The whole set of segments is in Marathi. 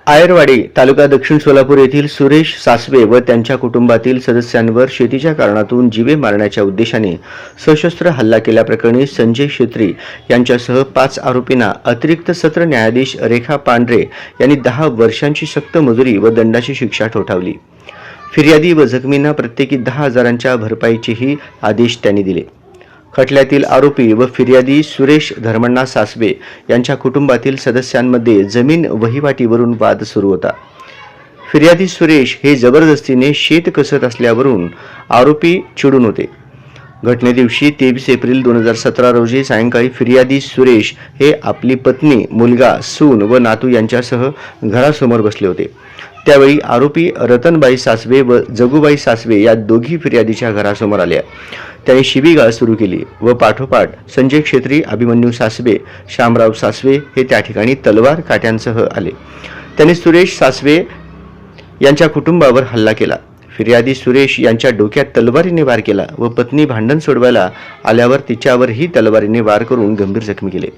आयरवाडी तालुका दक्षिण सोलापूर येथील सुरेश सासवे व त्यांच्या कुटुंबातील सदस्यांवर शेतीच्या कारणातून जीवे मारण्याच्या उद्देशाने सशस्त्र हल्ला केल्याप्रकरणी संजय शेत्री यांच्यासह 5 आरोपींना अतिरिक्त सत्र न्यायाधीश रेखा पांढरे यांनी 10 वर्षांची सक्त मजुरी व दंडाची शिक्षा ठोठावली। फिर्यादी व जखमींना प्रत्येकी 10,000च्या भरपाईचेही आदेश त्यांनी दिले। खटल्यातील आरोपी व फिर्यादी सुरेश धर्मण्णा सासवे यांच्या कुटुंबातील सदस्यांमध्ये जमीन वहिवाटीवरून वाद सुरू होता। फिर्यादी सुरेश हे जबरदस्तीने शेत कसत असल्यावरून आरोपी चिडून होते। घटनेदिवशी 23 एप्रिल 2017 रोजी सायंकाळी फिर्यादी सुरेश हे आपली पत्नी, मुलगा, सून व नातू यांच्यासह घरासमोर बसले होते। त्यावेळी आरोपी रतनबाई सासवे व जगूबाई सासवे या दोघी फिर्यादीच्या घरासमोर आल्या। त्यांनी शिवीगाळ सुरू केली व पाठोपाठ संजय क्षेत्री, अभिमन्यू सासवे, शामराव सासवे हे त्या ठिकाणी तलवार काट्यांसह आले। त्यांनी सुरेश सासवे यांच्या कुटुंबावर हल्ला केला। फिर्यादी सुरेश यांच्या डोक्यात तलवारीने वार केला व पत्नी भांडण सोडवायला आल्यावर तिच्यावरही तलवारीने वार करून गंभीर जखमी केले।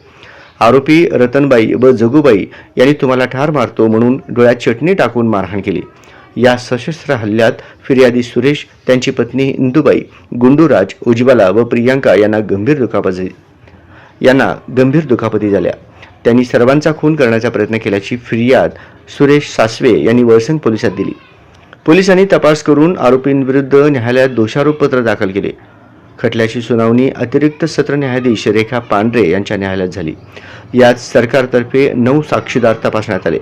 आरोपी रतनबाई व जगूबाई यांनी तुम्हाला ठार मारतो म्हणून डोळ्यात चटणी टाकून मारहाण केली। या सशस्त्र हल्ल्यात फिर्यादी सुरेश, त्यांची पत्नी इंदुबाई, गुंडूराज, उज्ज्वला व प्रियांका यांना गंभीर दुखापती झाल्या। त्यांनी सर्वांचा खून करण्याचा प्रयत्न केल्याची फिर्याद सुरेश सासवे यांनी वळसंग पोलिसात दिली। पोलिसांनी तपास करून आरोपींविरुद्ध न्यायालयात दोषारोपपत्र दाखल केले। खटल्याची सुनावणी अतिरिक्त सत्र न्यायाधीश रेखा पांढरे यांच्या न्यायालयात झाली। यात सरकारतर्फे 9 साक्षीदार तपासण्यात आले।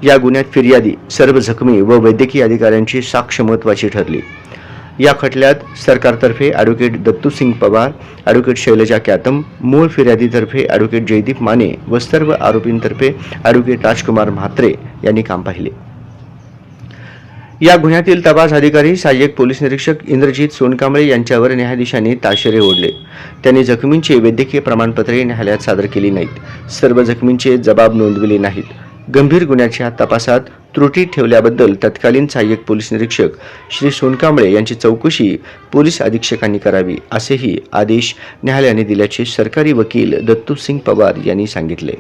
या गुन्ह्यात फिर्यादी, सर्व जखमी व वैद्यकीय अधिकाऱ्यांची साक्ष महत्त्वाची ठरली। या खटल्यात सरकारतर्फे ॲडव्होकेट दत्तूसिंग पवार, ॲडव्होकेट शैलजा कॅतम, मूळ फिर्यादीतर्फे ॲडव्होकेट जयदीप माने व सर्व आरोपींतर्फे ॲडव्होकेट राजकुमार म्हात्रे यांनी काम पाहिले। या गुन्ह्यातील तपास अधिकारी सहाय्यक पोलीस निरीक्षक इंद्रजित सोनकांबळे यांच्यावर न्यायाधीशांनी ताशेरे ओढले। त्यांनी जखमींचे वैद्यकीय प्रमाणपत्रे न्यायालयात सादर केली नाहीत। सर्व जखमींचे जबाब नोंदविले नाहीत। गंभीर गुन्ह्याच्या तपासात त्रुटी ठेवल्याबद्दल तत्कालीन सहाय्यक पोलीस निरीक्षक श्री सोनकांबळे यांची चौकशी पोलीस अधीक्षकांनी करावी असेही आदेश न्यायालयाने दिल्याचे सरकारी वकील दत्तूसिंग पवार यांनी सांगितले।